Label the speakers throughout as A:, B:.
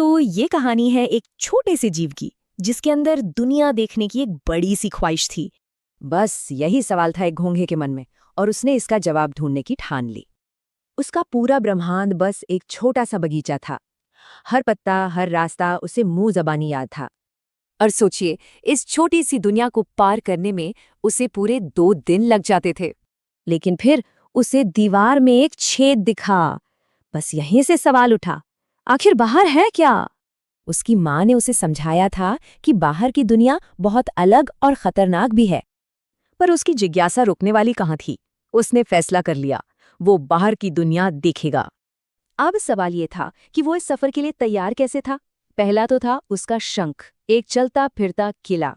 A: तो ये कहानी है एक छोटे से जीव की, जिसके अंदर दुनिया देखने की एक बड़ी सी ख्वाहिश थी।
B: बस यही सवाल था एक घोंघे के मन में, और उसने इसका जवाब ढूंढने की ठान ली। उसका पूरा ब्रह्मांड बस एक छोटा सा बगीचा था। हर पत्ता, हर रास्ता उसे मुंह जबानी याद था। और सोचिए, इस छोटी सी दुनिया को पार करने में उसे पूरे 2 दिन लग जाते थे। लेकिन फिर उसे दीवार में एक छेद दिखा। बस यहीं से सवाल उठा, आखिर बाहर है क्या? उसकी माँ ने उसे समझाया था कि बाहर की दुनिया बहुत अलग और खतरनाक भी है। पर उसकी जिज्ञासा रुकने वाली कहाँ थी। उसने फैसला कर लिया, वो बाहर की दुनिया देखेगा। अब सवाल ये था कि वो इस सफर के लिए तैयार कैसे था। पहला तो था उसका शंख, एक चलता फिरता किला।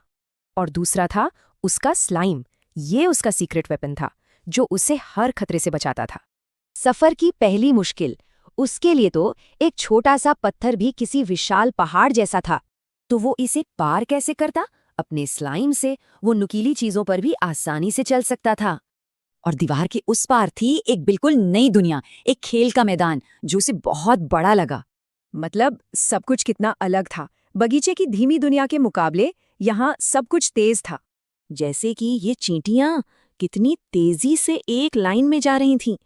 B: और दूसरा था उसका स्लाइम। ये उसका सीक्रेट वेपन था, जो उसे हर खतरे से बचाता था। सफर की पहली मुश्किल उसके लिए तो एक छोटा सा पत्थर भी किसी विशाल पहाड़ जैसा था। तो वो इसे पार कैसे करता? अपने स्लाइम से वो नुकीली चीजों पर भी आसानी से चल सकता था। और दीवार के उस पार थी एक बिल्कुल नई दुनिया, एक खेल का मैदान जो उसे बहुत बड़ा लगा। मतलब सब कुछ कितना अलग था। बगीचे की धीमी दुनिया के मुकाबले यहाँ सब कुछ तेज था। जैसे कि ये चींटियां कितनी तेजी से एक लाइन में जा रही थीं।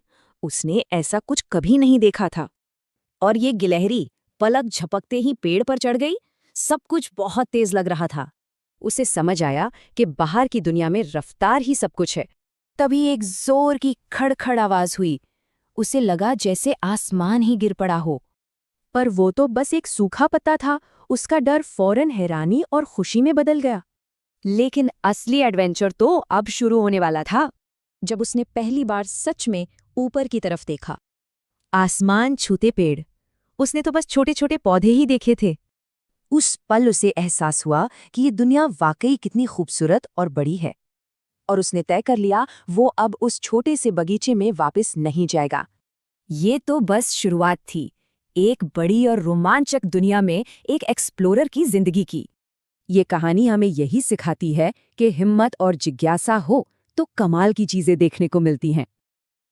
B: उसने ऐसा कुछ कभी नहीं देखा था। और ये गिलहरी पलक झपकते ही पेड़ पर चढ़ गई। सब कुछ बहुत तेज लग रहा था। उसे समझ आया कि बाहर की दुनिया में रफ्तार ही सब कुछ है। तभी एक जोर की खड़खड़ आवाज हुई। उसे लगा जैसे आसमान ही गिर पड़ा हो। पर वो तो बस एक सूखा पत्ता था। उसका डर फौरन हैरानी और खुशी में बदल गया। लेकिन असली एडवेंचर तो अब शुरू होने वाला था, जब उसने पहली बार सच में ऊपर की तरफ देखा। आसमान छूते पेड़। उसने तो बस छोटे छोटे पौधे ही देखे थे। उस पल उसे एहसास हुआ कि ये दुनिया वाकई कितनी खूबसूरत और बड़ी है। और उसने तय कर लिया, वो अब उस छोटे से बगीचे में वापस नहीं जाएगा। ये तो बस शुरुआत थी, एक बड़ी और रोमांचक दुनिया में एक एक्सप्लोरर की जिंदगी की। ये कहानी हमें यही सिखाती है कि हिम्मत और जिज्ञासा हो तो कमाल की चीजें देखने को मिलती हैं।